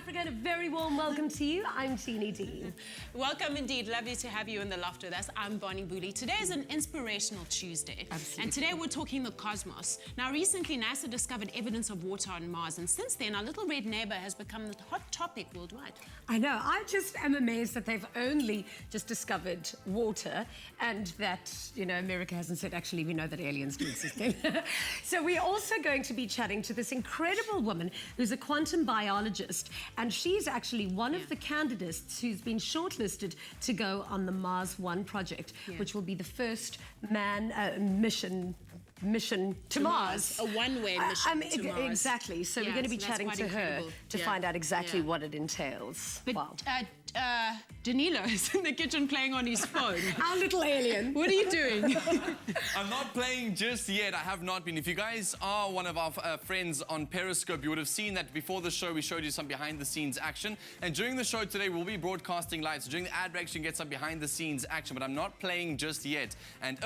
Africa, and a very warm welcome to you. I'm Jeannie D. Welcome indeed. Lovely to have you in the loft with us. I'm Bonnie Booley. Today is an inspirational Tuesday. Absolutely. And today we're talking the cosmos. Now, recently NASA discovered evidence of water on Mars, and since then, our little red neighbour has become the hot topic worldwide. I know. I just am amazed that they've only just discovered water and that, you know, America hasn't said, actually, we know that aliens do exist. So we're also going to be chatting to this incredible woman who's a quantum biologist, and she's actually one of the candidates who's been shortlisted to go on the Mars One project, which will be the first man mission to Mars. A one-way mission to Mars. Exactly. So we're going to be chatting to her to find out exactly what it entails. But wow. Danilo is in the kitchen playing on his phone. Our little alien. What are you doing? I'm not playing just yet. I have not been. If you guys are one of our friends on Periscope, you would have seen that before the show we showed you some behind-the-scenes action. And during the show today, we'll be broadcasting live. So during the ad breaks, you can get some behind-the-scenes action. But I'm not playing just yet. And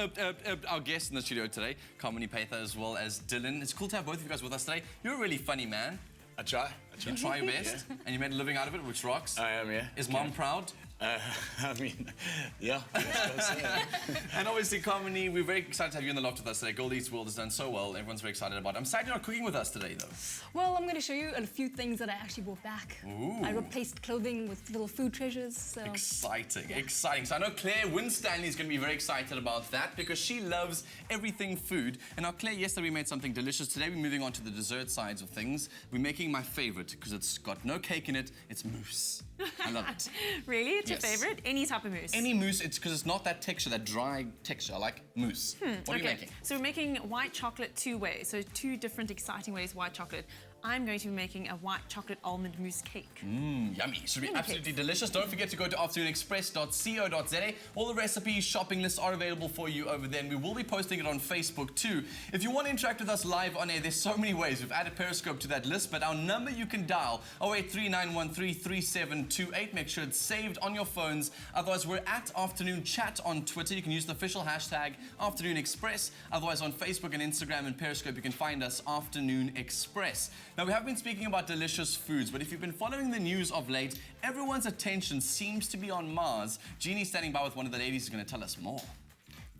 our guest in the studio today, Kamini Pather, as well as Dylan. It's cool to have both of you guys with us today. You're a really funny man. I try. You try your best, and you made a living out of it, which rocks. I am, yeah. Is Mom proud? I mean, yeah. And obviously, Kamini, we're very excited to have you in the loft with us today. Gold Eats World has done so well. Everyone's very excited about it. I'm sad you're not cooking with us today, though. Well, I'm going to show you a few things that I actually brought back. Ooh. I replaced clothing with little food treasures, so... Exciting, exciting. So I know Claire Winstanley is going to be very excited about that because she loves everything food. And now, Claire, yesterday we made something delicious. Today we're moving on to the dessert sides of things. We're making my favorite because it's got no cake in it. It's mousse. I love it. Really? It's your favorite? Any type of mousse? Any mousse, it's because it's not that texture, that dry texture. I like mousse. What are you making? So we're making white chocolate two ways. So two different exciting ways white chocolate. I'm going to be making a white chocolate almond mousse cake. Yummy. Should be absolutely delicious. Don't forget to go to afternoonexpress.co.za. All the recipes, shopping lists are available for you over there, and we will be posting it on Facebook too. If you want to interact with us live on air, there's so many ways. We've added Periscope to that list, but our number you can dial 0839133728. Make sure it's saved on your phones. Otherwise, we're at Afternoon Chat on Twitter. You can use the official hashtag Afternoon Express. Otherwise, on Facebook and Instagram and Periscope, you can find us Afternoon Express. Now, we have been speaking about delicious foods, but if you've been following the news of late, everyone's attention seems to be on Mars. Jeannie's standing by with one of the ladies who's going to tell us more.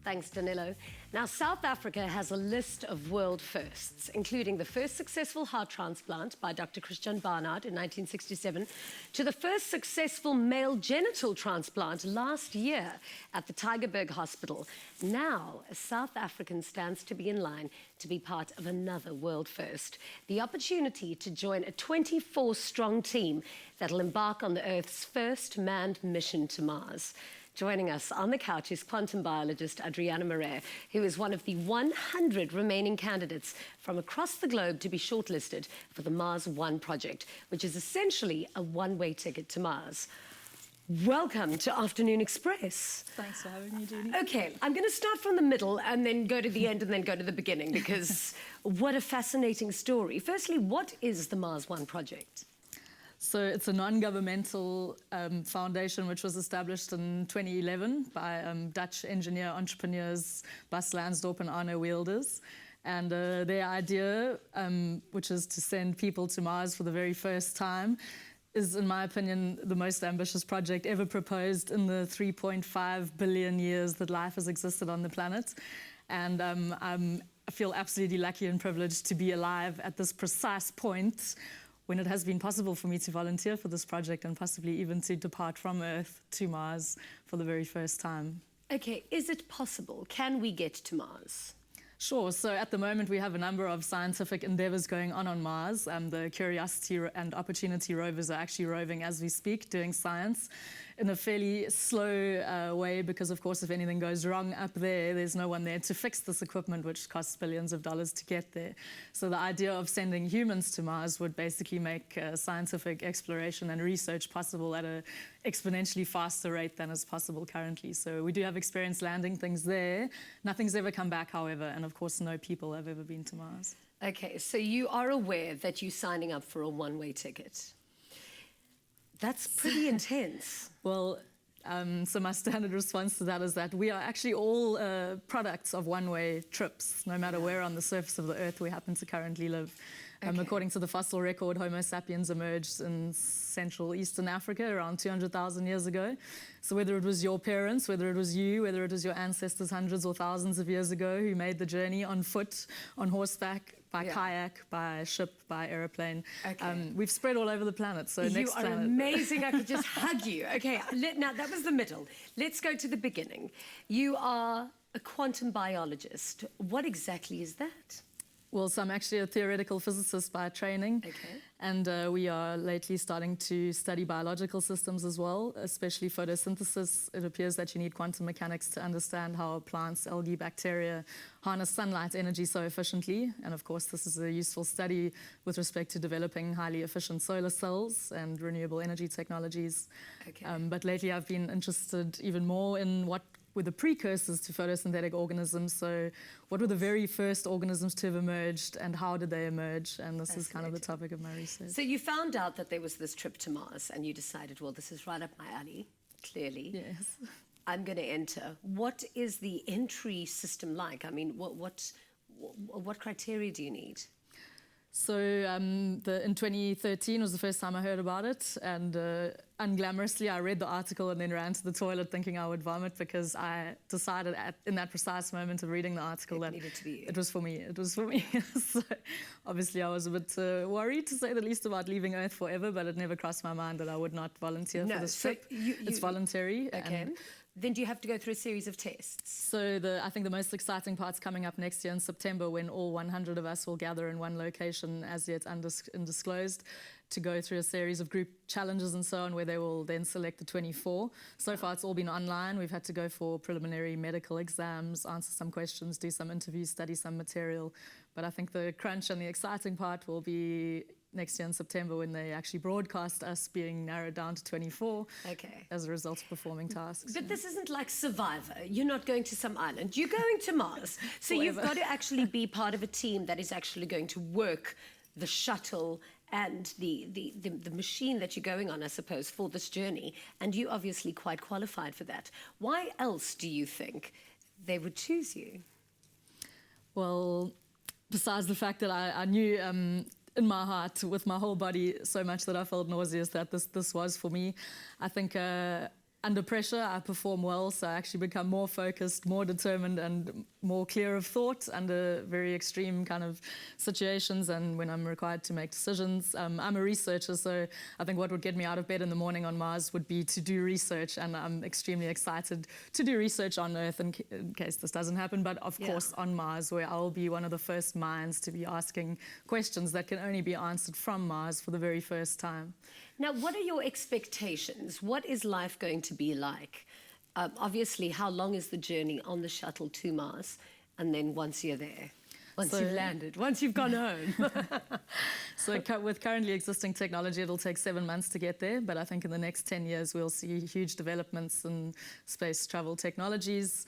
Thanks, Danilo. Now, South Africa has a list of world firsts, including the first successful heart transplant by Dr. Christian Barnard in 1967, to the first successful male genital transplant last year at the Tygerberg Hospital. Now, a South African stands to be in line to be part of another world first, the opportunity to join a 24-strong team that'll embark on the Earth's first manned mission to Mars. Joining us on the couch is quantum biologist Adriana Marais, who is one of the 100 remaining candidates from across the globe to be shortlisted for the Mars One project, which is essentially a one-way ticket to Mars. Welcome to Afternoon Express. Thanks for having me, Jeannie. Okay, I'm going to start from the middle and then go to the end and then go to the beginning, because what a fascinating story. Firstly, what is the Mars One project? So it's a non-governmental foundation which was established in 2011 by Dutch engineer entrepreneurs Bas Lansdorp and Arno Wilders. And their idea, which is to send people to Mars for the very first time, is, in my opinion, the most ambitious project ever proposed in the 3.5 billion years that life has existed on the planet. And I feel absolutely lucky and privileged to be alive at this precise point when it has been possible for me to volunteer for this project and possibly even to depart from Earth to Mars for the very first time. Okay, is it possible? Can we get to Mars? Sure. So at the moment, we have a number of scientific endeavours going on Mars. The Curiosity and Opportunity rovers are actually roving as we speak, doing science in a fairly slow way because, of course, if anything goes wrong up there, there's no one there to fix this equipment, which costs billions of dollars to get there. So the idea of sending humans to Mars would basically make scientific exploration and research possible at an exponentially faster rate than is possible currently. So we do have experience landing things there. Nothing's ever come back, however, and of course, no people have ever been to Mars. Okay, so you are aware that you're signing up for a one-way ticket. That's pretty intense. Well, so my standard response to that is that we are actually all products of one-way trips, no matter where on the surface of the Earth we happen to currently live. Okay. According to the fossil record, Homo sapiens emerged in Central Eastern Africa around 200,000 years ago. So whether it was your parents, whether it was you, whether it was your ancestors hundreds or thousands of years ago who made the journey on foot, on horseback, by kayak, by ship, by aeroplane, we've spread all over the planet. So You are amazing. I could just hug you. Okay, now that was the middle. Let's go to the beginning. You are a quantum biologist. What exactly is that? Well, so I'm actually a theoretical physicist by training. Okay. And we are lately starting to study biological systems as well, especially photosynthesis. It appears that you need quantum mechanics to understand how plants, algae, bacteria harness sunlight energy so efficiently. And of course, this is a useful study with respect to developing highly efficient solar cells and renewable energy technologies. Okay. But lately I've been interested even more in what were the precursors to photosynthetic organisms. So what were the very first organisms to have emerged and how did they emerge? And this is kind of the topic of my research. So you found out that there was this trip to Mars and you decided, well, this is right up my alley, clearly. Yes. I'm going to enter. What is the entry system like? I mean, what criteria do you need? So in 2013 was the first time I heard about it, and unglamorously I read the article and then ran to the toilet thinking I would vomit because I decided in that precise moment of reading the article that needed to be you. It was for me. It was for me. So obviously I was a bit worried, to say the least, about leaving Earth forever, but it never crossed my mind that I would not volunteer for this trip. It's voluntary. Okay. Then do you have to go through a series of tests? So I think the most exciting part's coming up next year in September, when all 100 of us will gather in one location, as yet undisclosed, to go through a series of group challenges and so on, where they will then select the 24. So far it's all been online. We've had to go for preliminary medical exams, answer some questions, do some interviews, study some material. But I think the crunch and the exciting part will be next year in September, when they actually broadcast us being narrowed down to 24 as a result of performing tasks. But this isn't like Survivor. You're not going to some island. You're going to Mars. So you've got to actually be part of a team that is actually going to work the shuttle and the machine that you're going on, I suppose, for this journey. And you're obviously quite qualified for that. Why else do you think they would choose you? Well, besides the fact that I knew in my heart, with my whole body, so much that I felt nauseous that this was for me. I think under pressure, I perform well, so I actually become more focused, more determined, and more clear of thought under very extreme kind of situations and when I'm required to make decisions. I'm a researcher, so I think what would get me out of bed in the morning on Mars would be to do research, and I'm extremely excited to do research on Earth in case this doesn't happen, but of course on Mars, where I'll be one of the first minds to be asking questions that can only be answered from Mars for the very first time. Now, what are your expectations? What is life going to be like? Obviously, how long is the journey on the shuttle to Mars? And then once you're there, once you've landed, once you've gone home. So with currently existing technology, it'll take 7 months to get there. But I think in the next 10 years, we'll see huge developments in space travel technologies.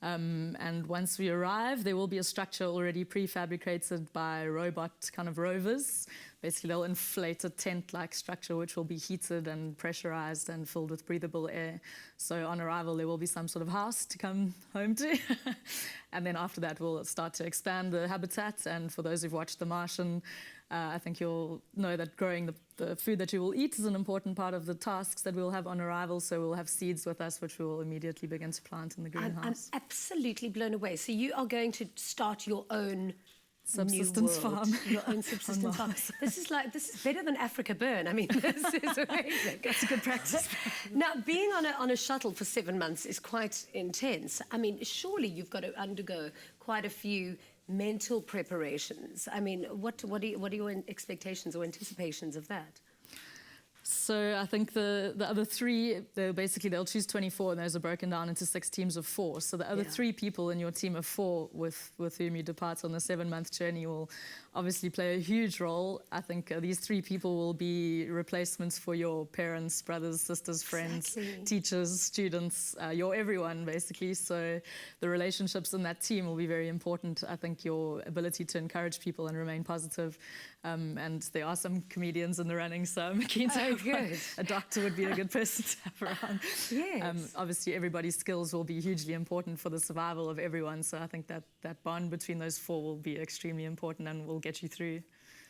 And once we arrive, there will be a structure already prefabricated by robot kind of rovers. Basically, they'll inflate a tent-like structure which will be heated and pressurized and filled with breathable air. So on arrival, there will be some sort of house to come home to. And then after that, we'll start to expand the habitat. And for those who've watched The Martian, I think you'll know that growing the food that you will eat is an important part of the tasks that we'll have on arrival. So we'll have seeds with us, which we will immediately begin to plant in the greenhouse. I'm absolutely blown away. So you are going to start your own subsistence farm. Your own subsistence farm. This is better than Africa Burn. I mean, this is amazing. That's a good practice. Now, being on a shuttle for 7 months is quite intense. I mean, surely you've got to undergo quite a few mental preparations. I mean, what are your expectations or anticipations of that? So I think the other three, they'll choose 24, and those are broken down into 6 teams of 4. So the other 3 people in your team of 4 with whom you depart on the 7-month journey will obviously play a huge role. I think these 3 people will be replacements for your parents, brothers, sisters, friends, teachers, students, your everyone, basically. So the relationships in that team will be very important. I think your ability to encourage people and remain positive. And there are some comedians in the running, so I'm keen to have a doctor would be a good person to have around. Yes. Obviously, everybody's skills will be hugely important for the survival of everyone. So I think that bond between those 4 will be extremely important and will get you through.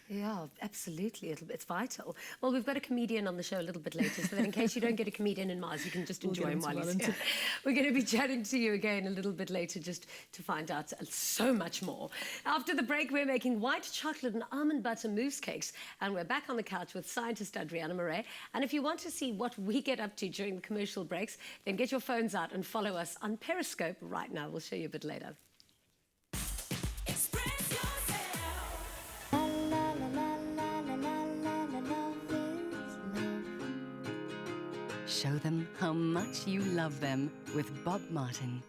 Yeah, absolutely. It's vital. Well, we've got a comedian on the show a little bit later, so that in case you don't get a comedian in Mars, you can just enjoy him while he's here. We're going to be chatting to you again a little bit later just to find out so much more. After the break, we're making white chocolate and almond butter mousse cakes, and we're back on the couch with scientist Adriana Marais. And if you want to see what we get up to during the commercial breaks, then get your phones out and follow us on Periscope right now. We'll show you a bit later. Show them how much you love them with Bob Martin.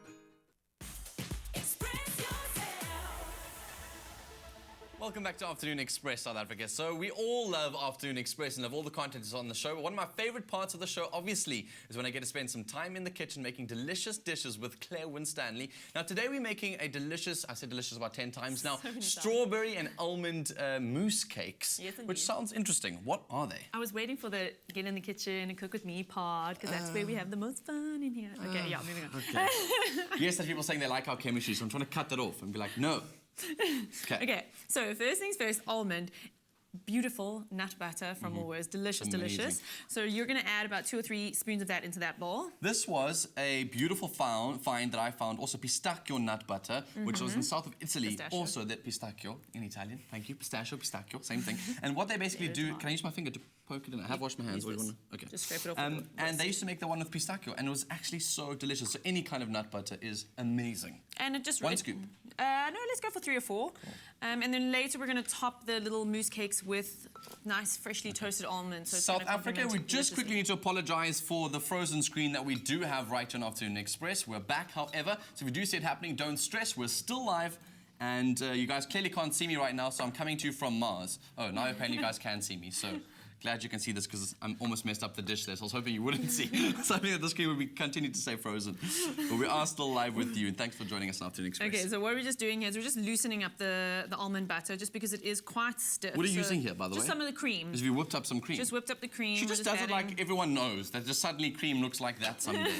Welcome back to Afternoon Express, South Africa. So we all love Afternoon Express and love all the content that's on the show. But one of my favorite parts of the show, obviously, is when I get to spend some time in the kitchen making delicious dishes with Claire Winstanley. Now, today we're making a delicious, I said delicious about 10 times now, strawberry and almond mousse cakes, Yes, which sounds interesting. What are they? I was waiting for the get in the kitchen and cook with me part, because that's where we have the most fun in here. Okay, yeah, moving on. Okay. Yes, there's people saying they like our chemistry, so I'm trying to cut that off and be like, no. Okay, so first things first, almond. Beautiful nut butter from Woolworths. Delicious, Amazing. delicious. So you're going to add about 2 or 3 spoons of that into that bowl. This was a beautiful find that I found. Also pistachio nut butter, which was in south of Italy. Pistachio. Also that pistachio in Italian. Thank you. Pistachio, same thing. And what they basically do, can I use my finger to poke it in? I have washed my hands. What do you want to? Okay. Just scrape it off. And they used to make the one with pistachio, and it was actually so delicious. So any kind of nut butter is amazing. And it just... One scoop. No, let's go for 3 or 4. And then later we're going to top the little mousse cakes with nice freshly toasted almonds. So it's South gonna Africa, complement we just quickly deliciously. need to apologise for the frozen screen that we do have right on Afternoon Express. We're back, however, so if you do see it happening, don't stress. We're still live, and you guys clearly can't see me right now, so I'm coming to you from Mars. Oh, now apparently you guys can see me, so... Glad you can see this because I'm almost messed up the dish there, so I was hoping you wouldn't see something that the screen would be continue to say frozen. But we are still live with you, and thanks for joining us on Afternoon Express. Okay, so what we're just doing here is we're just loosening up the almond batter just because it is quite stiff. What are you So using here, by the way? Just some of the cream. Because we whipped up some cream. Just whipped up the cream. She We're just does it adding- like everyone knows, that just suddenly cream looks like that someday.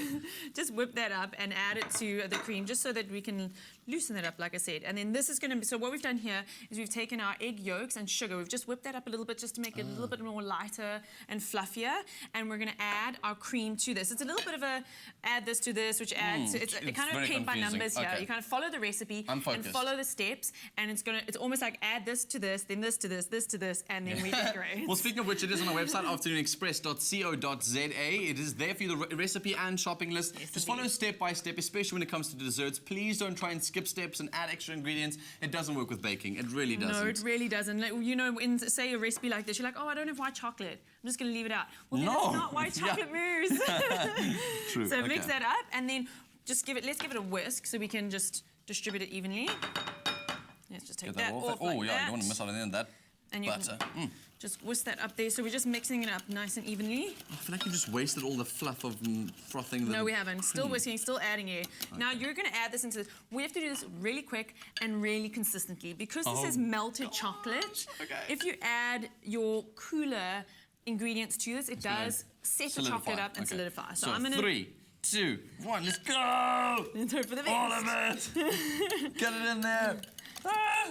Just whip that up and add it to the cream just so that we can loosen it up, like I said. And then this is going to be, so what we've done here is we've taken our egg yolks and sugar. We've just whipped that up a little bit just to make it a little bit more lighter and fluffier. And we're going to add our cream to this. It's a little bit of a add this to this, which adds, it's kind of very paint by confusing. numbers here. Okay. You kind of follow the recipe I'm and focused. follow the steps. And it's almost like add this to this, then this to this to this, and then we decorate. Well, speaking of which, it is on our website, afternoonexpress.co.za. It is there for you, the recipe and shopping list. Yes, just indeed. follow step by step, especially when it comes to desserts. Please don't try and skip steps and add extra ingredients. It doesn't work with baking. It really doesn't. No, it really doesn't. Like, you know, in, say, a recipe like this, you're like, oh, I don't have white chocolate. I'm just going to leave it out. Well, then No. it's not white chocolate mousse. True. So mix okay. that up, and then just let's give it a whisk so we can just distribute it evenly. Let's just take Get that that off. off Oh, like yeah, you that. don't want to miss out on any of that And you butter. can just whisk that up there. So we're just mixing it up nice and evenly. I feel like you just wasted all the fluff of frothing the No, we haven't. Still cream. whisking, still adding air. Now you're going to add this into this. We have to do this really quick and really consistently. Because this is melted chocolate, Okay. if you add your cooler ingredients to this, it does set the chocolate up and Okay. solidify. So I'm going to 3, 2, 1, let's go! go for the All best. of it! Get it in there!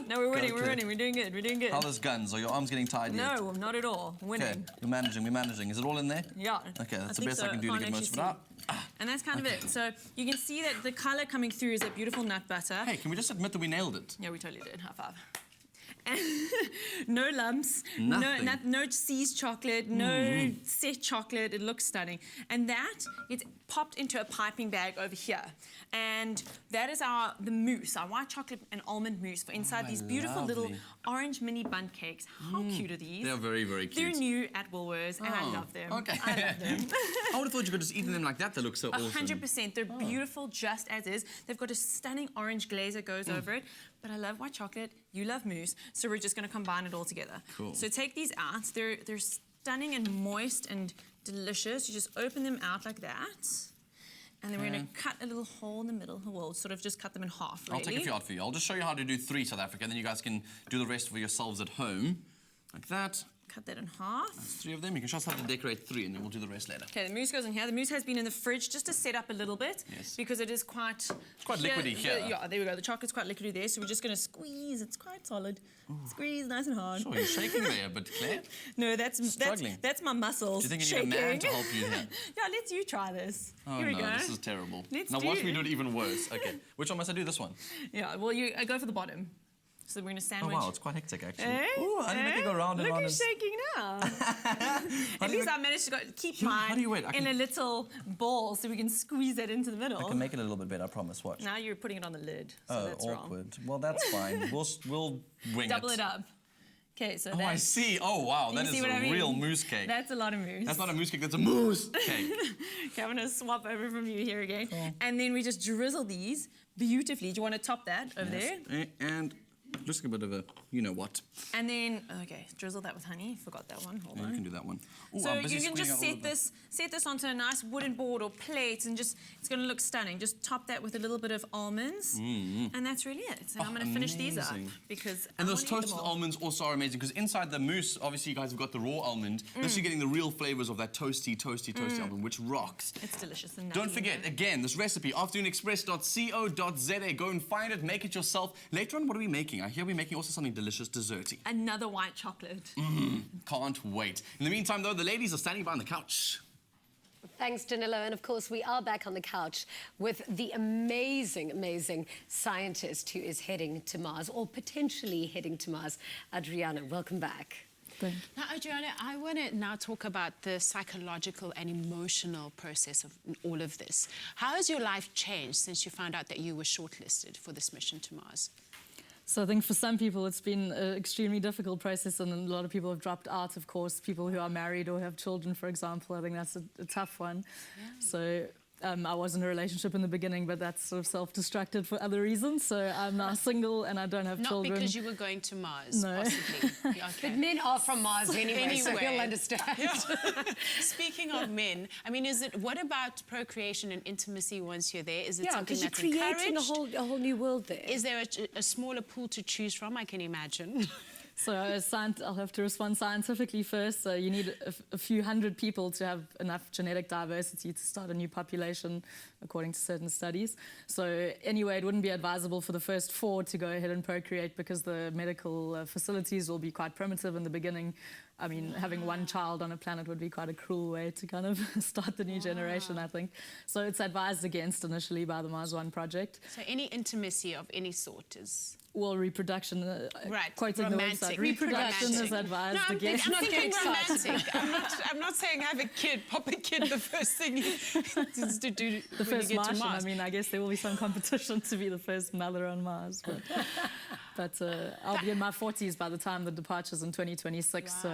No, we're winning, Okay. we're winning. We're doing good, we're doing good. How those guns? Are your arms getting tired yet? No, not at all. Winning. Okay, we're managing. Is it all in there? Yeah. Okay, that's the think best I so. can do to Can't get most of it actually out. see. And that's kind of it. So you can see that the color coming through is that beautiful nut butter. Hey, can we just admit that we nailed it? Yeah, we totally did. High five. No lumps, Nothing. no seized chocolate, no set chocolate. It looks stunning. And that gets popped into a piping bag over here. And that is the mousse, our white chocolate and almond mousse for inside these beautiful little lovely. orange mini bun cakes. How cute are these? They are very, very cute. They're new at Woolworths, and I love them. Okay. I love them. I would have thought you could just eat them like that. They look so awesome. 100%. They're beautiful just as is. They've got a stunning orange glaze that goes over it. But I love white chocolate. You love mousse. So we're just going to combine it all together. Cool. So take these out. They're stunning and moist and delicious. You just open them out like that. And then we're going to cut a little hole in the middle. We'll sort of just cut them in half, really. I'll take a few out for you. I'll just show you how to do 3 South Africa, and then you guys can do the rest for yourselves at home. Like that. cut that in half. There's 3 of them. You can just have to decorate 3 and then we'll do the rest later. Okay, the mousse goes in here. The mousse has been in the fridge just to set up a little bit. Yes. Because it is quite... It's quite liquidy here. Yeah, there we go. The chocolate's quite liquidy there, so we're just going to squeeze. It's quite solid. Squeeze nice and hard. Sure, you're shaking there a bit, Claire. No, that's Struggling. that's my muscles. Do you think you need a man to help you here? Yeah, let's you try this. Oh Here we no, go. this is terrible. Let's now do watch it. me do it even worse. Okay, which one must I do? This one? Yeah, well, I go for the bottom. So we're going to Oh sandwich. wow, it's quite hectic actually. Eh? Ooh, I didn't make it go round and Look round. who's shaking now. At least I managed to keep How do you mine wait? in a little ball so we can squeeze that into the middle. I can make it a little bit better, I promise. Watch. Now you're putting it on the lid, so Oh, that's wrong. awkward. Well, that's fine. We'll wing Double it up. Okay, so Oh, that's... I see. Oh, wow. You That is see a what I mean? real mousse cake. That's a lot of mousse. That's not a mousse cake, that's a mousse cake. Okay, I'm going to swap over from you here again. And then we just drizzle these beautifully. Do you want to top that over there? And just a bit of a, you know what. And then, okay, drizzle that with honey. Forgot that one. Hold Yeah, on. you can do that one. Ooh, So I'm busy you can squeezing just out all of the- set this onto a nice wooden board or plate, and just it's going to look stunning. Just top that with a little bit of almonds, and that's really it. So I'm going to finish these up amazing. because And I those wanna eat them toasted all. almonds also are amazing because inside the mousse, obviously you guys have got the raw almond. Thus you're getting the real flavors of that toasty almond, which rocks. It's delicious. And Don't nutty. forget, again, this recipe, afternoonexpress.co.za. Go and find it, make it yourself. Later on, what are we making? I hear we're making also something delicious, desserty. Another white chocolate. Can't wait. In the meantime, though, the ladies are standing by on the couch. Thanks, Danilo. And of course, we are back on the couch with the amazing, amazing scientist who is heading to Mars, or potentially heading to Mars. Adriana, welcome back. Now, Adriana, I want to now talk about the psychological and emotional process of all of this. How has your life changed since you found out that you were shortlisted for this mission to Mars? So I think for some people it's been an extremely difficult process, and a lot of people have dropped out, of course. People who are married or have children, for example, I think that's a tough one. Yeah. So I was in a relationship in the beginning, but that's sort of self-destructed for other reasons. So I'm now single and I don't have Not children. because you were going to Mars, No. possibly. Yeah, But okay. men are from Mars anyway, so Anyway. you'll understand. Speaking of men, I mean, what about procreation and intimacy once you're there? Is it Yeah, something because you're that's creating encouraged? a whole new world there. Is there a smaller pool to choose from, I can imagine? So I'll have to respond scientifically first. So you need a few hundred people to have enough genetic diversity to start a new population, according to certain studies. So anyway, it wouldn't be advisable for the first 4 to go ahead and procreate because the medical facilities will be quite primitive in the beginning. I mean, having one child on a planet would be quite a cruel way to kind of start the new generation, I think. So it's advised against initially by the Mars One project. So any intimacy of any sort is... Well, reproduction, Right, quoting romantic. the website, reproduction is Romantic. advised No, I'm against. thinking romantic. I'm not saying have a kid, pop a kid the first thing is to do The when first you get Martian, to Mars. I mean, I guess there will be some competition to be the first mother on Mars. But I'll be in my 40s by the time the departure's in 2026, so...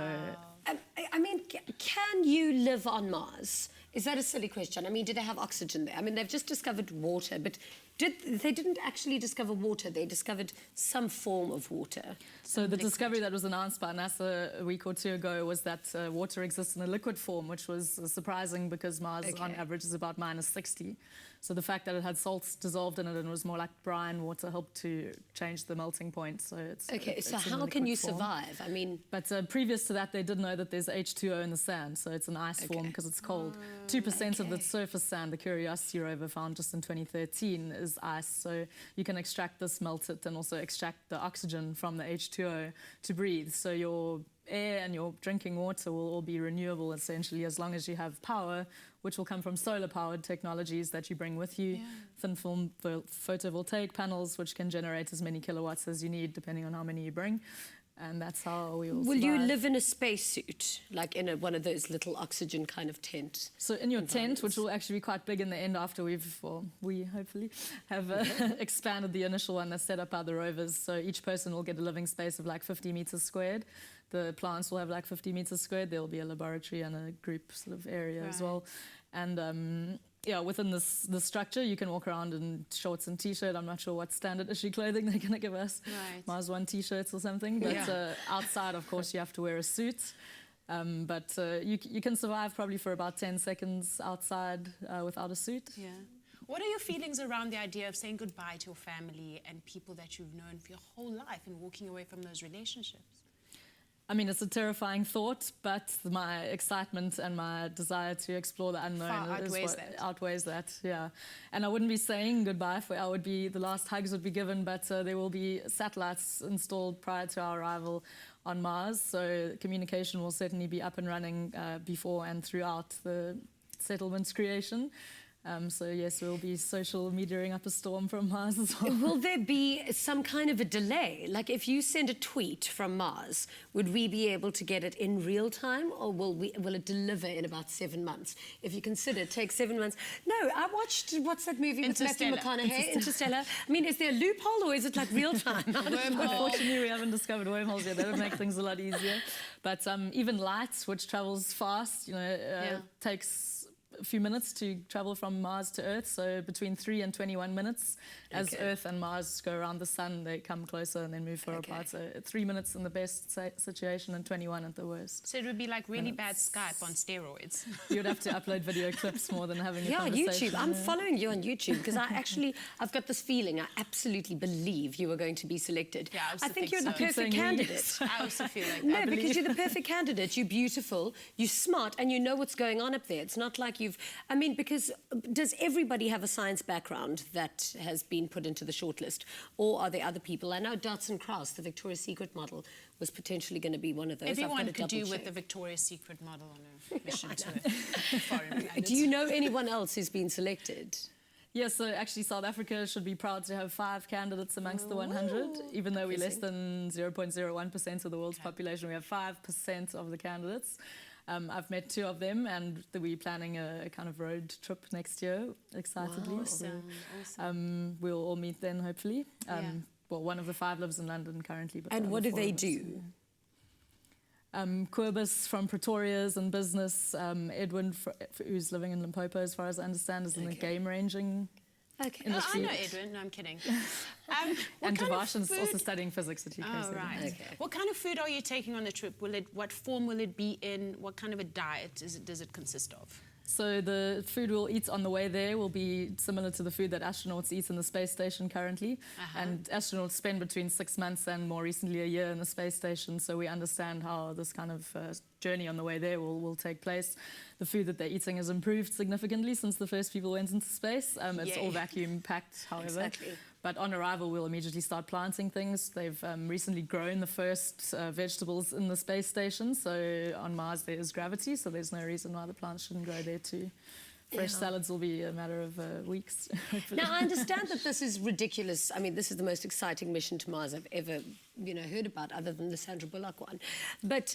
I mean, can you live on Mars? Is that a silly question? I mean, did they have oxygen there? I mean, they've just discovered water, but they didn't actually discover water. They discovered some form of water. So the discovery that was announced by NASA a week or 2 ago was that water exists in a liquid form, which was surprising because Mars, on average, is about -60. So the fact that it had salts dissolved in it and was more like brine water helped to change the melting point. So it's Okay, it's so in how can liquid you form. survive? I mean... But previous to that, they did know that there's H2O in the sand, so it's an ice form because it's cold. 2% of the surface sand, the Curiosity rover found just in 2013, is ice. So you can extract this, melt it, and also extract the oxygen from the H2O to breathe. So your air and your drinking water will all be renewable, essentially, as long as you have power, which will come from solar-powered technologies that you bring with you. Thin film photovoltaic panels, which can generate as many kilowatts as you need, depending on how many you bring. And that's how we will Will you survive. live in a spacesuit, like in one of those little oxygen kind of tents? So in your tent, which will actually be quite big in the end after we hopefully have expanded the initial one that's set up by the rovers. So each person will get a living space of like 50 meters squared. The plants will have like 50 meters squared. There will be a laboratory and a group sort of area as well. And yeah, within the structure, you can walk around in shorts and T-shirt. I'm not sure what standard issue clothing they're going to give us. Right. Mars One T-shirts or something. But outside, of course, you have to wear a suit. But you can survive probably for about 10 seconds outside without a suit. Yeah. What are your feelings around the idea of saying goodbye to your family and people that you've known for your whole life and walking away from those relationships? I mean, it's a terrifying thought, but my excitement and my desire to explore the unknown Far is outweighs what that. outweighs that, yeah. And I wouldn't be saying goodbye, the last hugs would be given, but there will be satellites installed prior to our arrival on Mars, so communication will certainly be up and running before and throughout the settlement's creation. So yes, we'll be social mediaing up a storm from Mars as well. Will there be some kind of a delay? Like if you send a tweet from Mars, would we be able to get it in real time, or will it deliver in about 7 months? If you consider it takes 7 months. No, I watched, what's that movie with Matthew McConaughey, Interstellar. I mean, is there a loophole or is it like real time? Unfortunately, we haven't discovered wormholes yet. That would make things a lot easier. But even light, which travels fast, takes a few minutes to travel from Mars to Earth, so between 3 and 21 minutes. As Earth and Mars go around the sun, they come closer and then move further apart. So 3 minutes in the best situation and 21 at the worst. So it would be like really bad Skype on steroids. You would have to upload video clips more than having a Yeah, conversation. YouTube. I'm following you on YouTube because I've got this feeling, I absolutely believe you are going to be selected. Yeah, I also think think you're the so. perfect candidate. I also feel like No, that. because you're the perfect candidate. You're beautiful, you're smart, and you know what's going on up there. It's not like I mean, because does everybody have a science background that has been put into the shortlist? Or are there other people? I know Dotson Krause, the Victoria's Secret model, was potentially going to be one of those. Everyone could do with the Victoria's Secret model on a mission to a foreign planet. Do you know anyone else who's been selected? Yes, so actually South Africa should be proud to have 5 candidates amongst the 100. Even though we're less than 0.01% of the world's population, we have 5% of the candidates. I've met 2 of them, and we're planning a kind of road trip next year, excitedly. Wow. So, we'll all meet then, hopefully. Well, one of the 5 lives in London currently. But And what do they do? Querbus from Pretoria's in business. Edwin, who's living in Limpopo, as far as I understand, is in the game ranging I industry. know Edwin. No, I'm kidding. And Devarshan's also studying physics at UKC. Oh, right. What kind of food are you taking on the trip? What form will it be in? What kind of a diet does it consist of? So the food we'll eat on the way there will be similar to the food that astronauts eat in the space station currently. And astronauts spend between 6 months and more recently a year in the space station, so we understand how this kind of journey on the way there will take place. The food that they're eating has improved significantly since the first people went into space. It's all vacuum packed, however. Exactly. But on arrival, we'll immediately start planting things. They've recently grown the first vegetables in the space station. So on Mars, there is gravity, so there's no reason why the plants shouldn't grow there too. Fresh salads will be a matter of weeks. Now, I understand that this is ridiculous. I mean, this is the most exciting mission to Mars I've ever, heard about, other than the Sandra Bullock one. But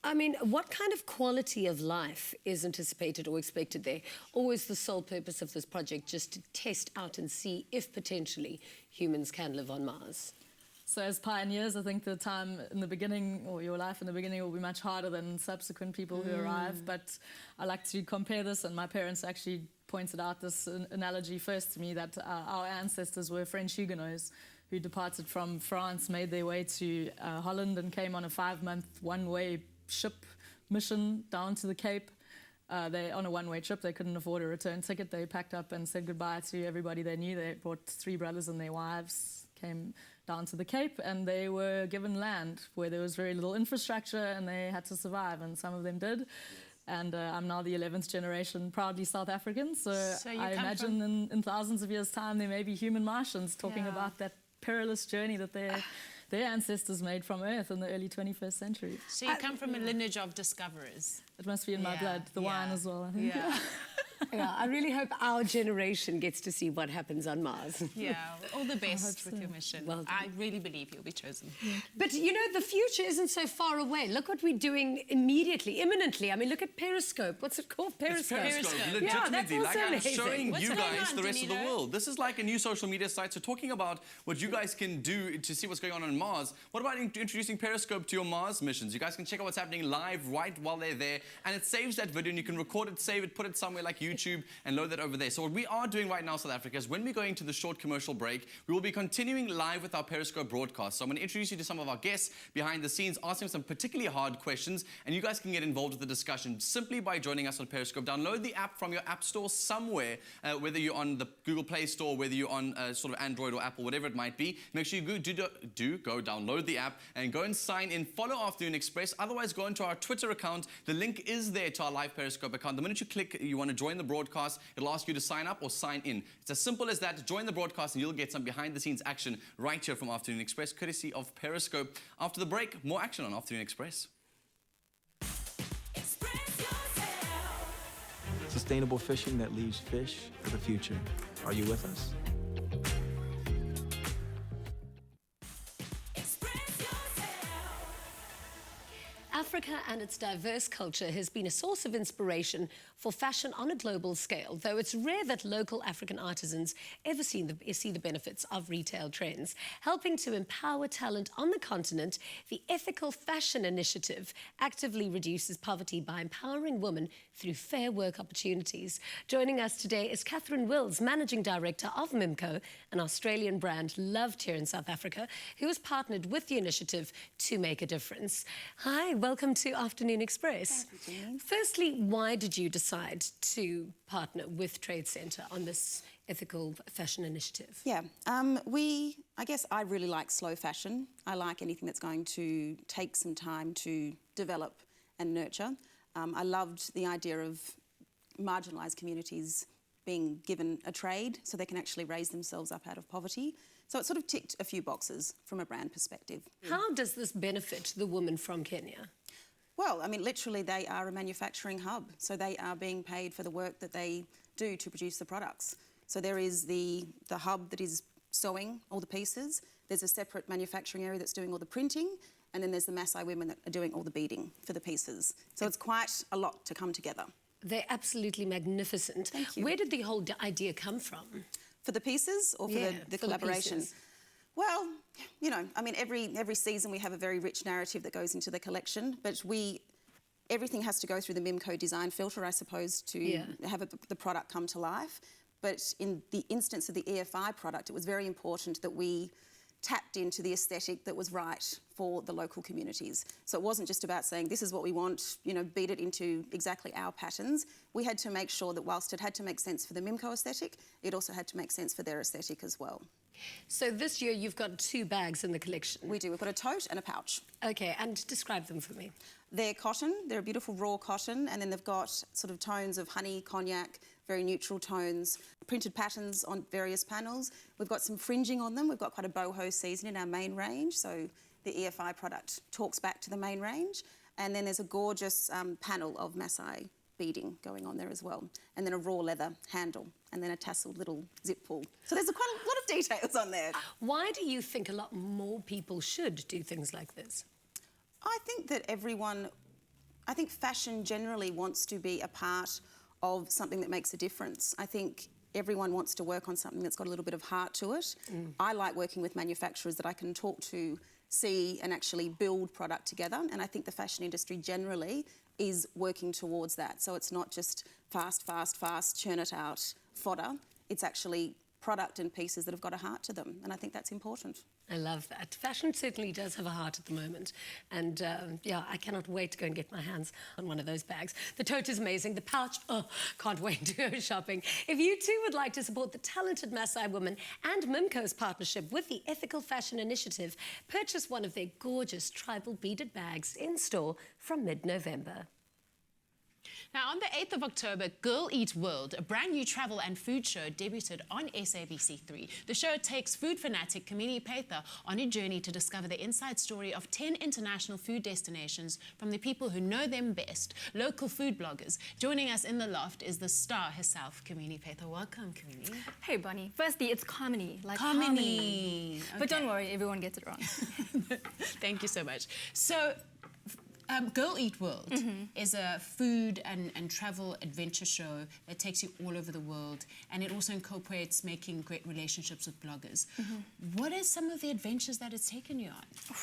I mean, what kind of quality of life is anticipated or expected there? Or is the sole purpose of this project just to test out and see if potentially humans can live on Mars? So as pioneers, I think the time in the beginning, or your life in the beginning, will be much harder than subsequent people who arrive. But I like to compare this, and my parents actually pointed out this analogy first to me, that our ancestors were French Huguenots who departed from France, made their way to Holland, and came on a 5-month one-way ship mission down to the Cape. They on a one-way trip. They couldn't afford a return ticket. They packed up and said goodbye to everybody they knew. They brought 3 brothers and their wives, came down to the Cape, and they were given land where there was very little infrastructure, and they had to survive, and some of them did. And I'm now the 11th generation proudly South African, so I imagine in thousands of years' time there may be human Martians talking about that perilous journey that their ancestors made from Earth in the early 21st century. So you come from a lineage of discoverers. It must be in my blood, the wine as well, I think. Yeah, I really hope our generation gets to see what happens on Mars. Yeah, all the best with your mission. Well done. I really believe you'll be chosen. But, the future isn't so far away. Look what we're doing immediately, imminently. I mean, look at Periscope. What's it called? Periscope. Legitimately, Yeah, that's also like I'm amazing. showing What's you going guys on, the rest of the Danilo? world. This is like a new social media site. So talking about what you guys can do to see what's going on Mars, what about introducing Periscope to your Mars missions? You guys can check out what's happening live right while they're there, and it saves that video, and you can record it, save it, put it somewhere like YouTube YouTube and load that over there. So what we are doing right now, South Africa, is when we're going to the short commercial break, we will be continuing live with our Periscope broadcast. So I'm going to introduce you to some of our guests behind the scenes, asking some particularly hard questions, and you guys can get involved with the discussion simply by joining us on Periscope. Download the app from your app store somewhere, whether you're on the Google Play Store, whether you're on sort of Android or Apple, whatever it might be. Make sure you do go download the app and go and sign in. Follow Afternoon Express. Otherwise, go into our Twitter account. The link is there to our live Periscope account. The minute you click, you want to join the broadcast, it'll ask you to sign up or sign in. It's as simple as that. Join the broadcast and you'll get some behind-the-scenes action right here from Afternoon Express, courtesy of Periscope. After the break, more action on Afternoon Express. Sustainable fishing that leaves fish for the future. Are you with us? Africa and its diverse culture has been a source of inspiration for fashion on a global scale, though it's rare that local African artisans ever see the benefits of retail trends. Helping to empower talent on the continent, the Ethical Fashion Initiative actively reduces poverty by empowering women through fair work opportunities. Joining us today is Catherine Wills, Managing Director of MIMCO, an Australian brand loved here in South Africa, who has partnered with the initiative to make a difference. Hi, welcome to Afternoon Express. Thank you, Jean. Firstly, why did you decide to partner with Trade Centre on this ethical fashion initiative? Yeah, I guess I really like slow fashion. I like anything that's going to take some time to develop and nurture. I loved the idea of marginalised communities being given a trade so they can actually raise themselves up out of poverty. So it sort of ticked a few boxes from a brand perspective. How does this benefit the women from Kenya? Well, I mean, literally they are a manufacturing hub, so they are being paid for the work that they do to produce the products. So there is the hub that is sewing all the pieces, there's a separate manufacturing area that's doing all the printing, and then there's the Maasai women that are doing all the beading for the pieces. So it's quite a lot to come together. They're absolutely magnificent. Thank you. Where did the whole idea come from? For the pieces or for the collaboration? The pieces. Well, you know, I mean, every season we have a very rich narrative that goes into the collection, but everything has to go through the MIMCO design filter, I suppose, to have the product come to life. But in the instance of the EFI product, it was very important that we tapped into the aesthetic that was right for the local communities. So it wasn't just about saying, this is what we want, you know, beat it into exactly our patterns. We had to make sure that whilst it had to make sense for the MIMCO aesthetic, it also had to make sense for their aesthetic as well. So this year you've got 2 bags in the collection. We do. We've got a tote and a pouch. Okay, and describe them for me. They're cotton. They're a beautiful raw cotton, and then they've got sort of tones of honey, cognac, very neutral tones, printed patterns on various panels. We've got some fringing on them. We've got quite a boho season in our main range, so the EFI product talks back to the main range. And then there's a gorgeous panel of Maasai beading going on there as well. And then a raw leather handle, and then a tasseled little zip pull. So there's quite a lot of details on there. Why do you think a lot more people should do things like this? I think that I think fashion generally wants to be a part of something that makes a difference. I think everyone wants to work on something that's got a little bit of heart to it. I like working with manufacturers that I can talk to, see and actually build product together, and I think the fashion industry generally is working towards that. So it's not just fast, churn it out fodder. It's actually product and pieces that have got a heart to them, and I think that's important. I love that. Fashion certainly does have a heart at the moment. And yeah, I cannot wait to go and get my hands on one of those bags. The tote is amazing. The pouch, oh, can't wait to go shopping. If you too would like to support the talented Maasai women and MIMCO's partnership with the Ethical Fashion Initiative, purchase one of their gorgeous tribal beaded bags in store from mid-November. Now, on the 8th of October, Girl Eat World, a brand new travel and food show, debuted on SABC3. The show takes food fanatic Kamini Pather on a journey to discover the inside story of 10 international food destinations from the people who know them best, local food bloggers. Joining us in the loft is the star herself, Kamini Pather. Welcome, Kamini. Hey, Bonnie. Firstly, it's Kamini, like Kamini. harmony. Okay. But don't worry, everyone gets it wrong. Thank you so much. So, Girl Eat World is a food and travel adventure show that takes you all over the world, and it also incorporates making great relationships with bloggers. What are some of the adventures that it's taken you on?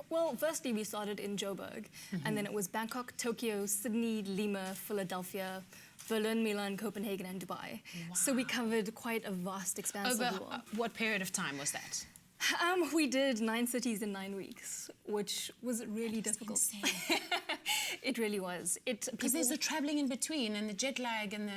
Well, firstly, we started in Joburg, and then it was Bangkok, Tokyo, Sydney, Lima, Philadelphia, Berlin, Milan, Copenhagen, and Dubai. So we covered quite a vast expanse Over of the world. what period of time was that? We did 9 cities in 9 weeks, which was really difficult. It really was. Because there's the traveling in between and the jet lag and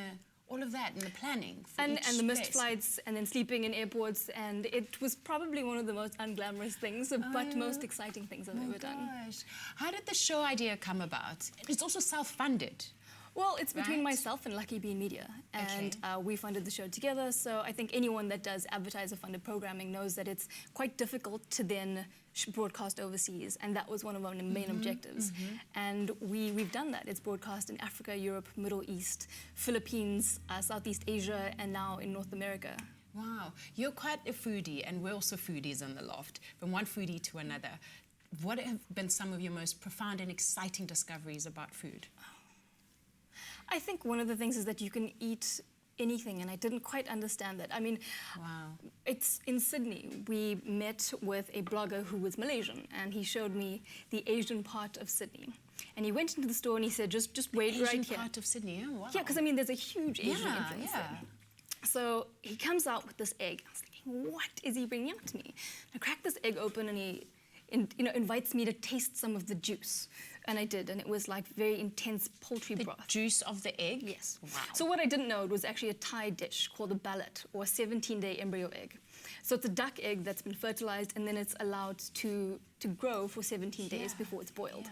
all of that and the planning for and each the missed place. flights and then sleeping in airports, and it was probably one of the most unglamorous things, but most exciting things I've ever done. Gosh. How did the show idea come about? It's also self-funded. Well, it's between Right. myself and Lucky Bean Media, and we funded the show together. So I think anyone that does advertiser-funded programming knows that it's quite difficult to then broadcast overseas, and that was one of our main objectives. And we've done that. It's broadcast in Africa, Europe, Middle East, Philippines, Southeast Asia, and now in North America. Wow. You're quite a foodie, and we're also foodies on the loft, from one foodie to another. What have been some of your most profound and exciting discoveries about food? I think one of the things is that you can eat anything, and I didn't quite understand that. I mean, it's in Sydney. We met with a blogger who was Malaysian, and he showed me the Asian part of Sydney. And he went into the store and he said, just wait right here. Asian part of Sydney, oh, wow. Yeah, because I mean, there's a huge Asian influence there. So he comes out with this egg. I was thinking, what is he bringing out to me? I cracked this egg open, and he invites me to taste some of the juice. And I did, and it was like very intense poultry broth. The juice of the egg? Yes. Wow. So what I didn't know, it was actually a Thai dish called a ballet, or a 17-day embryo egg. So it's a duck egg that's been fertilized, and then it's allowed to grow for 17 days before it's boiled.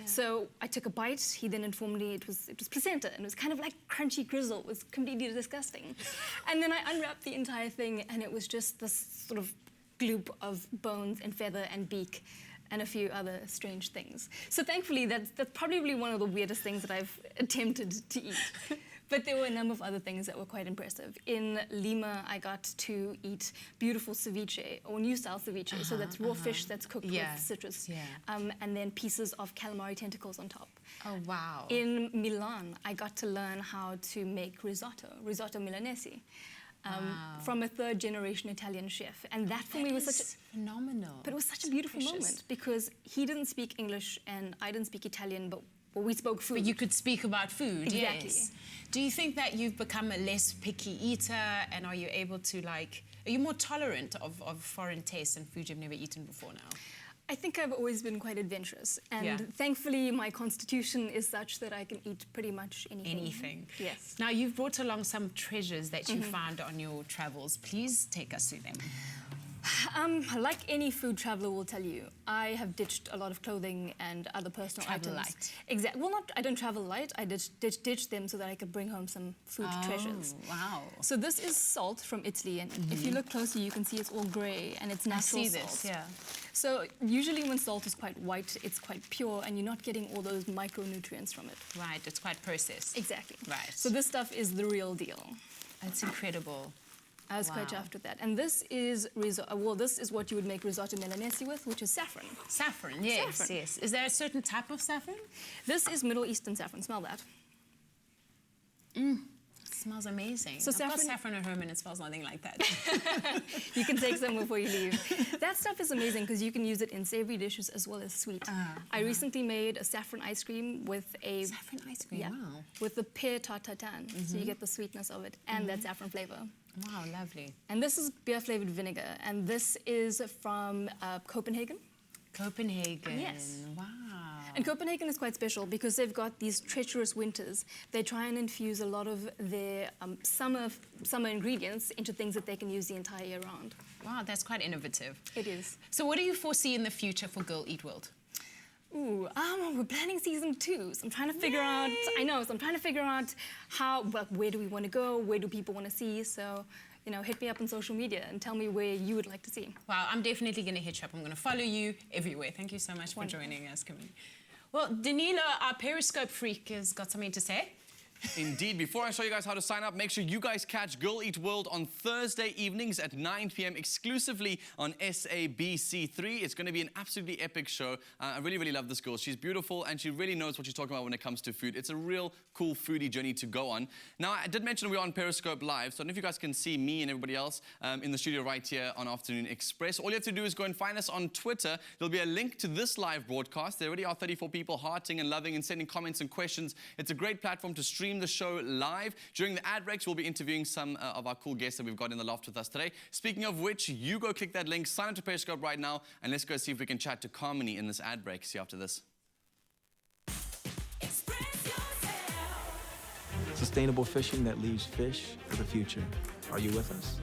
So I took a bite. He then informed me it was placenta, and it was kind of like crunchy grizzle. It was completely disgusting. And then I unwrapped the entire thing, and it was just this sort of gloop of bones and feather and beak and a few other strange things. So thankfully, that's probably one of the weirdest things that I've attempted to eat. But there were a number of other things that were quite impressive. In Lima, I got to eat beautiful ceviche, or new-style ceviche. So that's raw fish that's cooked with citrus, and then pieces of calamari tentacles on top. Oh, wow. In Milan, I got to learn how to make risotto Milanese. From a third-generation Italian chef, and that for me was such a phenomenal. But it was such a beautiful moment because he didn't speak English and I didn't speak Italian, but we spoke food. But you could speak about food. Exactly. Yes. Do you think that you've become a less picky eater, and are you able to are you more tolerant of foreign tastes and food you've never eaten before now? I think I've always been quite adventurous, and thankfully my constitution is such that I can eat pretty much anything. Anything. Yes. Now, you've brought along some treasures that you found on your travels. Please take us through them. Like any food traveler will tell you, I have ditched a lot of clothing and other personal Travel items. light. Exactly. Well, I don't travel light. I ditched them so that I could bring home some food treasures. Wow. So this is salt from Italy, and if you look closely, you can see it's all grey, and it's natural salt. I see this, yeah. So usually when salt is quite white, it's quite pure, and you're not getting all those micronutrients from it. Right, it's quite processed. Exactly. Right. So this stuff is the real deal. That's incredible. I was quite chuffed with that. And this is this is what you would make risotto Milanese with, which is saffron. Saffron, yes, Saffron. yes. Is there a certain type of saffron? This is Middle Eastern saffron. Smell that. It smells amazing. So I've got saffron- saffron at home and it smells nothing like that. You can take some before you leave. That stuff is amazing because you can use it in savory dishes as well as sweet. I recently made a saffron ice cream with a... Saffron ice cream, wow. With the pear tart tatin. So you get the sweetness of it and that saffron flavor. Wow, lovely. And this is beer-flavored vinegar, and this is from Copenhagen. Copenhagen. Yes. Wow. And Copenhagen is quite special because they've got these treacherous winters. They try and infuse a lot of their summer ingredients into things that they can use the entire year round. Wow, that's quite innovative. It is. So what do you foresee in the future for Girl Eat World? Ooh, we're planning season 2, so I'm trying to figure out. I know, so I'm trying to figure out where do we want to go, where do people want to see. So, hit me up on social media and tell me where you would like to see. Wow, I'm definitely going to hit you up. I'm going to follow you everywhere. Thank you so much for joining us, Kamini. Well, Danilo, our Periscope freak, has got something to say. Indeed. Before I show you guys how to sign up, make sure you guys catch Girl Eat World on Thursday evenings at 9 p.m. exclusively on SABC3. It's going to be an absolutely epic show. I really, really love this girl. She's beautiful and she really knows what she's talking about when it comes to food. It's a real cool foodie journey to go on. Now, I did mention we're on Periscope Live, so I don't know if you guys can see me and everybody else in the studio right here on Afternoon Express. All you have to do is go and find us on Twitter. There'll be a link to this live broadcast. There already are 34 people hearting and loving and sending comments and questions. It's a great platform to stream stream the show live. During the ad breaks, we'll be interviewing some of our cool guests that we've got in the loft with us today. Speaking of which, you go click that link, sign up to Periscope right now, and let's go see if we can chat to Kamini in this ad break. See you after this. Sustainable fishing that leaves fish for the future. Are you with us?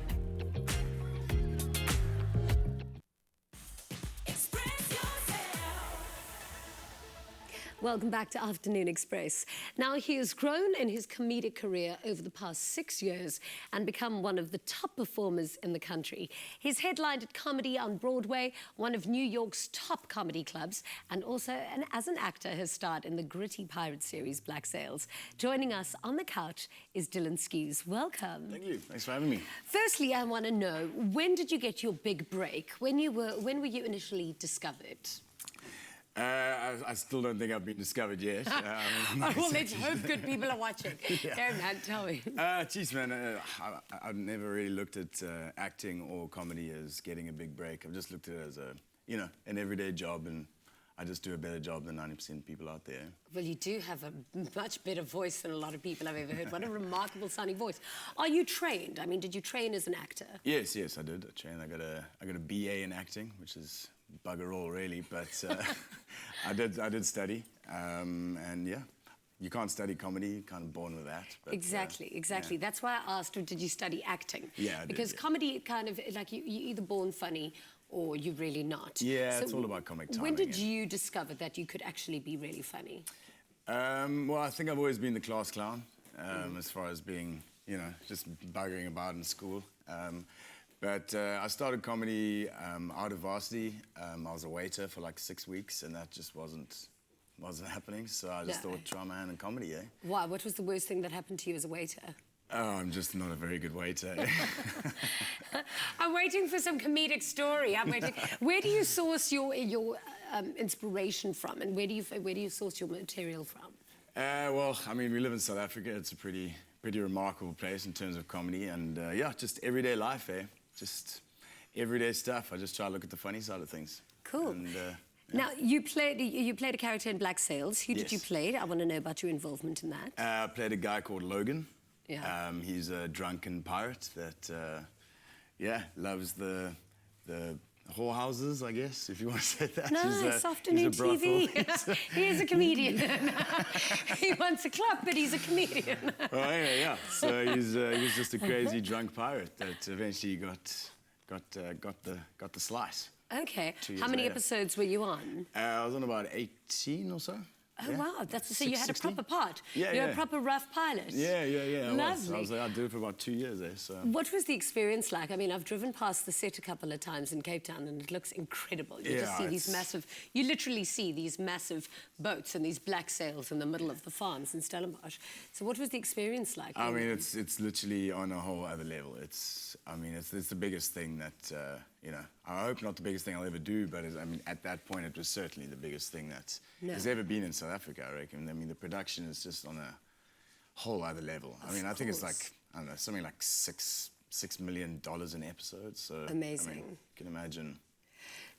Welcome back to Afternoon Express. Now, he has grown in his comedic career over the past 6 years and become one of the top performers in the country. He's headlined at Comedy on Broadway, one of New York's top comedy clubs, and also, as an actor, has starred in the gritty pirate series Black Sails. Joining us on the couch is Dylan Skews. Welcome. Thank you. Thanks for having me. Firstly, I want to know, when did you get your big break? When were you initially discovered? I still don't think I've been discovered yet. Well, let's hope good people are watching. Yeah. Go, man, tell me. Geez, man, I've never really looked at acting or comedy as getting a big break. I've just looked at it as an everyday job, and I just do a better job than 90% of people out there. Well, you do have a much better voice than a lot of people I've ever heard. What a remarkable sounding voice. Are you trained? I mean, did you train as an actor? Yes, I did. I trained. I got a BA in acting, which is bugger all, really, but I did study, and yeah, you can't study comedy, you're kind of born with that. But, exactly. Yeah. That's why I asked, did you study acting? Yeah, I did, because comedy kind of, like, you're either born funny or you're really not. Yeah, so it's all about comic timing. When did you discover that you could actually be really funny? Well, I think I've always been the class clown, as far as being, just buggering about in school. But I started comedy out of varsity. I was a waiter for like 6 weeks, and that just wasn't happening. So I just thought, try my hand in comedy, eh? Why? What was the worst thing that happened to you as a waiter? Oh, I'm just not a very good waiter. I'm waiting for some comedic story. I'm waiting. Where do you source your inspiration from, and where do you source your material from? Well, I mean, we live in South Africa. It's a pretty remarkable place in terms of comedy, and yeah, just everyday life, eh? Just everyday stuff. I just try to look at the funny side of things. Cool. And, yeah. Now, you played a character in Black Sails. Who did you Yes. play? I want to know about your involvement in that. I played a guy called Logan. Yeah. He's a drunken pirate that, loves the whorehouses, I guess, if you want to say that. Nice, afternoon TV. He is a comedian. He wants a club, but he's a comedian. Oh, yeah. So he was just a crazy drunk pirate that eventually got the slice. Okay. 2 years How many later. episodes were you on? I was on about 18 or so. Oh, wow. So you had a 16? proper part. Yeah, You're yeah. a proper rough pilot. Yeah. Lovely. I was like, I did it for about 2 years there. So. What was the experience like? I mean, I've driven past the set a couple of times in Cape Town, and it looks incredible. You just see these you literally see these massive boats and these black sails in the middle of the farms in Stellenbosch. So what was the experience like? I mean, it's literally on a whole other level. It's the biggest thing that, I hope not the biggest thing I'll ever do, but at that point, it was certainly the biggest thing that has ever been in South Africa, I reckon. I mean, the production is just on a whole other level. I think it's like, I don't know, something like $6 million an episode. So amazing. I mean, you can imagine.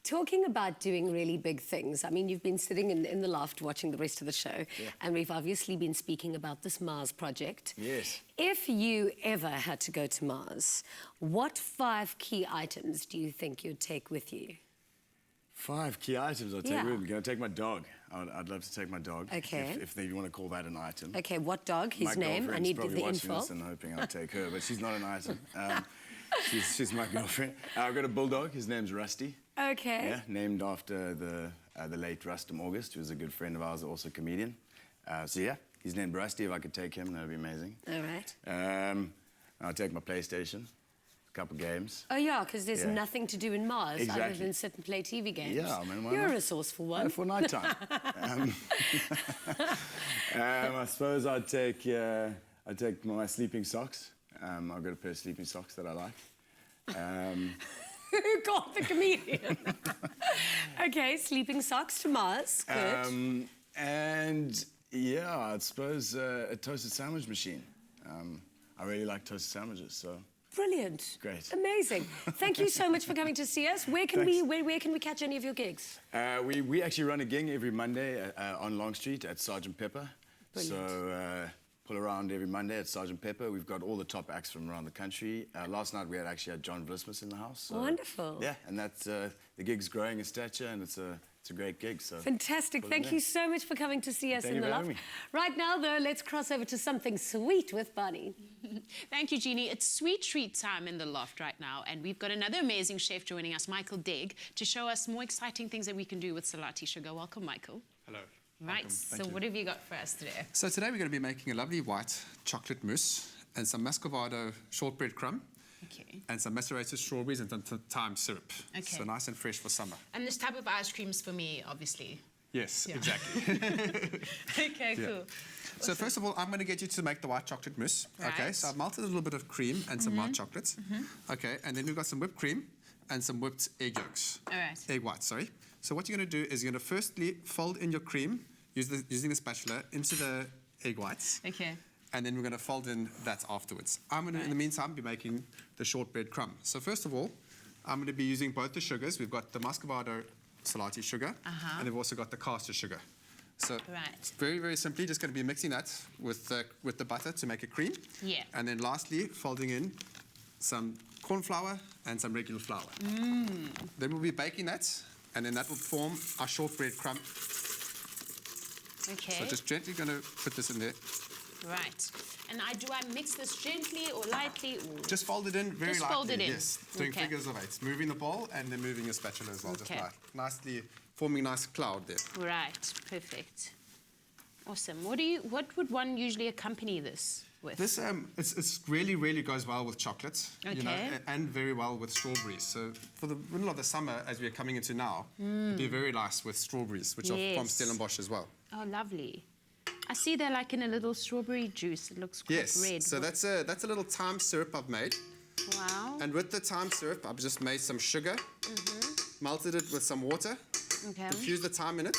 Talking about doing really big things, I mean, you've been sitting in the loft watching the rest of the show, and we've obviously been speaking about this Mars project. Yes. If you ever had to go to Mars, what 5 key items do you think you'd take with you? 5 key items I'll take with me. I'm going to take my dog. I'd love to take my dog. Okay. If you want to call that an item. Okay, what dog? His My name? I need girlfriend's the probably watching info. this and hoping I'll take her, but she's not an item. She's my girlfriend. I've got a bulldog. His name's Rusty. Okay. Yeah, named after the late Rustum August, who was a good friend of ours, also a comedian. So yeah, he's named Rusty. If I could take him, that would be amazing. All right. I'll take my PlayStation, a couple games. Oh, yeah, because there's nothing to do in Mars other Exactly. than sit and play TV games. Yeah, I mean, why You're not? a resourceful one. For night time. I suppose I'd take my sleeping socks. I've got a pair of sleeping socks that I like. Who got the comedian? Okay, sleeping socks to Mars. Good. And yeah, I suppose a toasted sandwich machine. I really like toasted sandwiches, so. Brilliant. Great. Amazing. Thank you so much for coming to see us. Where can we catch any of your gigs? We actually run a gig every Monday on Long Street at Sergeant Pepper. Brilliant. So pull around every Monday at Sergeant Pepper. We've got all the top acts from around the country. Last night we actually had John Vlismus in the house. So, Wonderful. Yeah, and that's the gig's growing in stature, and it's a great gig. So fantastic. Thank you so much for coming to see us in the loft. Right now, though, let's cross over to something sweet with Bonnie. Thank you, Jeannie. It's sweet treat time in the loft right now, and we've got another amazing chef joining us, Michael Degg, to show us more exciting things that we can do with salati sugar. Welcome, Michael. Hello. Right, so what have you got for us today? So today we're going to be making a lovely white chocolate mousse and some muscovado shortbread crumb. Okay. And some macerated strawberries and some thyme syrup. Okay. So nice and fresh for summer. And this type of ice cream's for me, obviously. Yes, Yeah. exactly. Okay, cool. Yeah. So first of all, I'm going to get you to make the white chocolate mousse. Right. Okay, so I've melted a little bit of cream and some white chocolate. Okay, and then we've got some whipped cream and some whipped egg yolks. All right. Egg whites, sorry. So what you're going to do is you're going to firstly fold in your cream using the spatula into the egg whites. Okay. And then we're going to fold in that afterwards. I'm going to, in the meantime, be making the shortbread crumb. So first of all, I'm going to be using both the sugars. We've got the muscovado salati sugar, and we've also got the caster sugar. So very, very simply, just going to be mixing that with the butter to make a cream. Yeah. And then lastly, folding in some corn flour and some regular flour. Then we'll be baking that, and then that will form our shortbread crumb. Okay. So just gently going to put this in there. Right. And do I mix this gently or lightly? Or? Just fold it in very lightly. Just fold it in. Yes, doing figures of 8. Moving the bowl and then moving your spatula as well. Just nicely forming a nice cloud there. Right. Perfect. Awesome. What would one usually accompany this with? This it's really, really goes well with chocolate, you know, and very well with strawberries. So for the middle of the summer, as we're coming into now, it'd be very nice with strawberries, which are from Stellenbosch as well. Oh, lovely. I see they're like in a little strawberry juice. It looks quite red. So that's a little thyme syrup I've made. Wow. And with the thyme syrup, I've just made some sugar, melted it with some water, infused the thyme in it,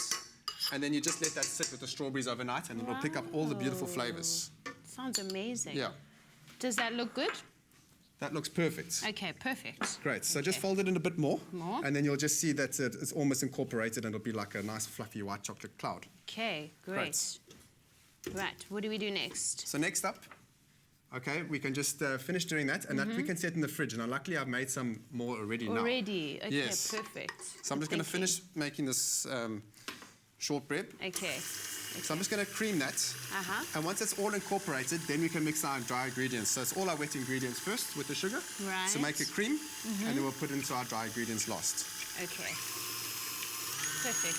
and then you just let that sit with the strawberries overnight, and it'll pick up all the beautiful flavors. Sounds amazing. Yeah. Does that look good? That looks perfect. Okay, perfect. Great. So just fold it in a bit more, and then you'll just see that it's almost incorporated, and it'll be like a nice fluffy white chocolate cloud. Okay, great. Right, what do we do next? So next up, okay, we can just finish doing that, and that we can set in the fridge. And luckily, I've made some more already now. Already? Okay, yes. Perfect. So I'm just going to finish making this shortbread. Okay. So I'm just going to cream that. And once it's all incorporated, then we can mix our dry ingredients. So it's all our wet ingredients first with the sugar. Right. So make a cream, and then we'll put into our dry ingredients last. Okay. Perfect.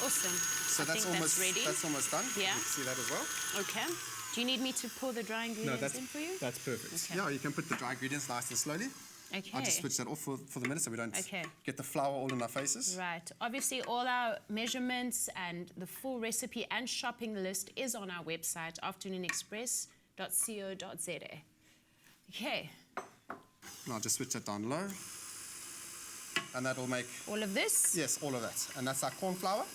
Awesome. So that's almost ready. That's almost done. Yeah. You can see that as well. Okay. Do you need me to pour the dry ingredients in for you? That's perfect. Okay. Yeah, you can put the dry ingredients nice and slowly. Okay. I'll just switch that off for the minute so we don't get the flour all in our faces. Right. Obviously, all our measurements and the full recipe and shopping list is on our website, afternoonexpress.co.za. Okay. And I'll just switch that down low. And that'll make... All of this? Yes, all of that. And that's our corn flour.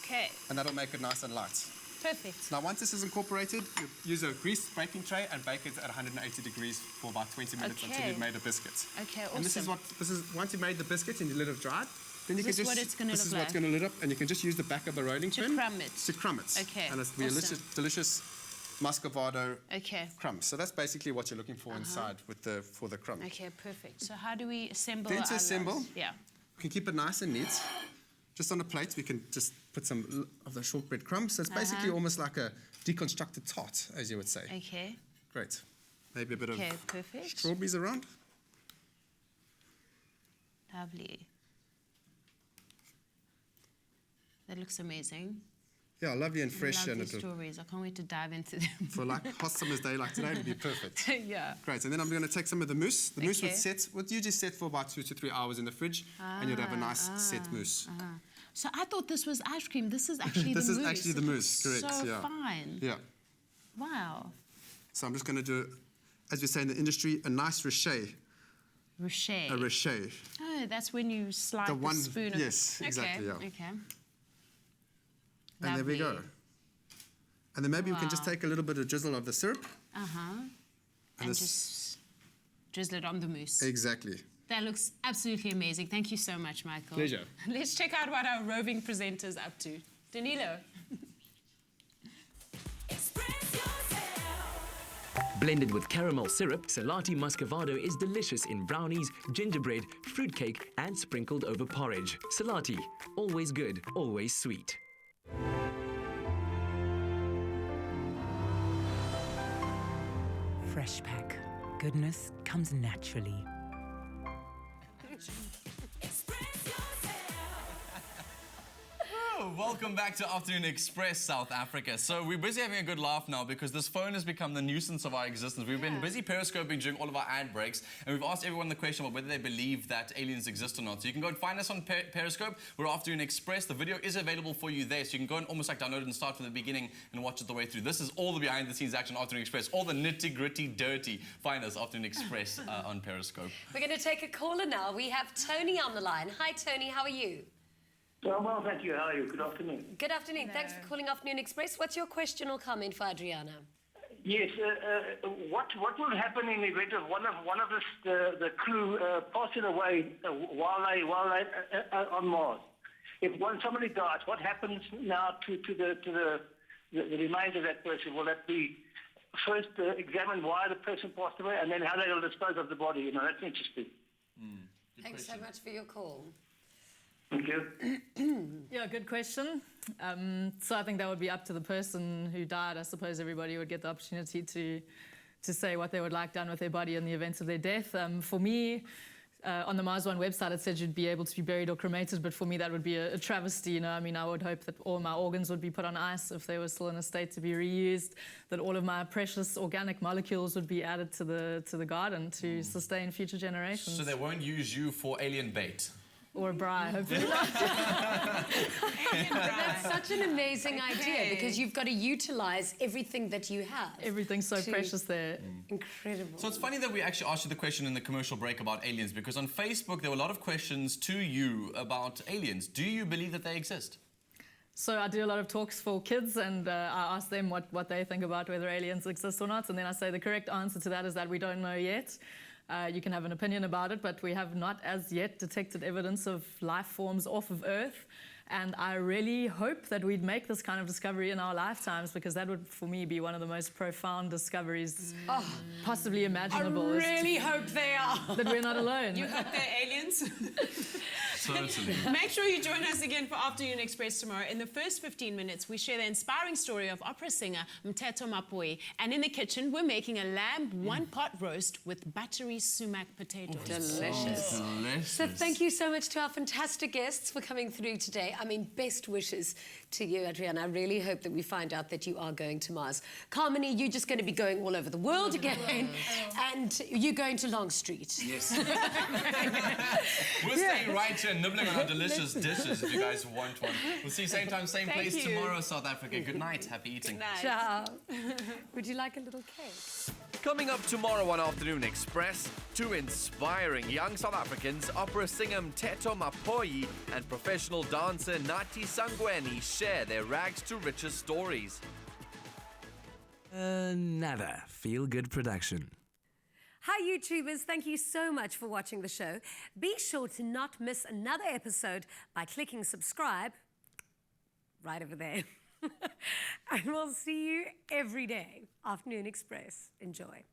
Okay. And that'll make it nice and light. Perfect. Now, once this is incorporated, you use a greased baking tray and bake it at 180 degrees for about 20 minutes until you've made a biscuit. Okay, awesome. And this is once you've made the biscuit and you let it dry, then you can just... What it's going to look like? This is what's going to lit up, and you can just use the back of the rolling pin... To crumb it. To crumb it. Okay, And it's the delicious muscovado crumb. So that's basically what you're looking for inside for the crumb. Okay, perfect. So how do we assemble Then to assemble, yeah. we can keep it nice and neat. Just on a plate, we can just put some of the shortbread crumbs. So it's basically almost like a deconstructed tart, as you would say. Okay. Great. Maybe a bit of perfect. strawberries around. Lovely. That looks amazing. Yeah, lovely and fresh. Lovely and strawberries. I can't wait to dive into them. For like a hot summer's day like today, it would be perfect. Yeah. Great. And then I'm going to take some of the mousse. The mousse would usually set for about 2 to 3 hours in the fridge, and you'd have a nice set mousse. So I thought this was ice cream. This is actually the mousse. This is actually the mousse, correct. So fine. Yeah. Wow. So I'm just going to do, as we say in the industry, a nice richet. Richet. A richet. Oh, that's when you slide the spoon. Yes, exactly, yeah. Okay. And there we go. And then maybe we can just take a little bit of drizzle of the syrup. And just drizzle it on the mousse. Exactly. That looks absolutely amazing. Thank you so much, Michael. Pleasure. Let's check out what our roving presenter's up to. Danilo. Blended with caramel syrup, Salati Muscovado is delicious in brownies, gingerbread, fruitcake, and sprinkled over porridge. Salati, always good, always sweet. Fresh Pack. Goodness comes naturally. Welcome back to Afternoon Express, South Africa. So we're busy having a good laugh now because this phone has become the nuisance of our existence. We've been busy periscoping during all of our ad breaks, and we've asked everyone the question about whether they believe that aliens exist or not. So you can go and find us on Periscope. We're Afternoon Express. The video is available for you there, so you can go and almost like download it and start from the beginning and watch it the way through. This is all the behind-the-scenes action, Afternoon Express. All the nitty-gritty, dirty. Find us, Afternoon Express, on Periscope. We're going to take a caller now. We have Tony on the line. Hi, Tony. How are you? Well, thank you. How are you? Good afternoon. Good afternoon. Thanks for calling Afternoon Express. What's your question or comment for Adriana? Yes. What will happen in the event of one of the crew passing away while they on Mars? If somebody dies, what happens now to the remains of that person? Will that be first examined why the person passed away, and then how they will dispose of the body? You know, that's interesting. Thanks so much for your call. Thank you. Yeah, good question. So I think that would be up to the person who died. I suppose everybody would get the opportunity to say what they would like done with their body in the event of their death. For me, on the Mars One website, it said you'd be able to be buried or cremated, but for me that would be a travesty. You know, I mean, I would hope that all my organs would be put on ice if they were still in a state to be reused, that all of my precious organic molecules would be added to the garden to sustain future generations. So they won't use you for alien bait? Or a braai, hopefully not. That's such an amazing idea because you've got to utilize everything that you have. Everything's so precious there. Incredible. So it's funny that we actually asked you the question in the commercial break about aliens, because on Facebook there were a lot of questions to you about aliens. Do you believe that they exist? So I do a lot of talks for kids, and I ask them what they think about whether aliens exist or not, and then I say the correct answer to that is that we don't know yet. You can have an opinion about it, but we have not as yet detected evidence of life forms off of Earth. And I really hope that we'd make this kind of discovery in our lifetimes, because that would, for me, be one of the most profound discoveries possibly imaginable. I really hope they are. That we're not alone. You hope they're aliens? Totally. Make sure you join us again for Afternoon Express tomorrow. In the first 15 minutes, we share the inspiring story of opera singer Mteto Mapoi. And in the kitchen, we're making a lamb one-pot roast with buttery sumac potatoes. Delicious. Delicious. So thank you so much to our fantastic guests for coming through today. I mean, best wishes to you, Adriana. I really hope that we find out that you are going to Mars. Kamini, you're just going to be going all over the world again. And you're going to Long Street. Yes. We're staying right here nibbling on our delicious dishes if you guys want one. We'll see you same time, same place tomorrow, South Africa. Good night. Happy eating. Good night. Ciao. Would you like a little cake? Coming up tomorrow on Afternoon Express, two inspiring young South Africans, opera singer Mteto Mapoi and professional dancer Nati Sangweni, share their rags to riches stories. Nada. Feel Good production. Hi, YouTubers. Thank you so much for watching the show. Be sure to not miss another episode by clicking subscribe right over there. And we'll see you every day. Afternoon Express. Enjoy.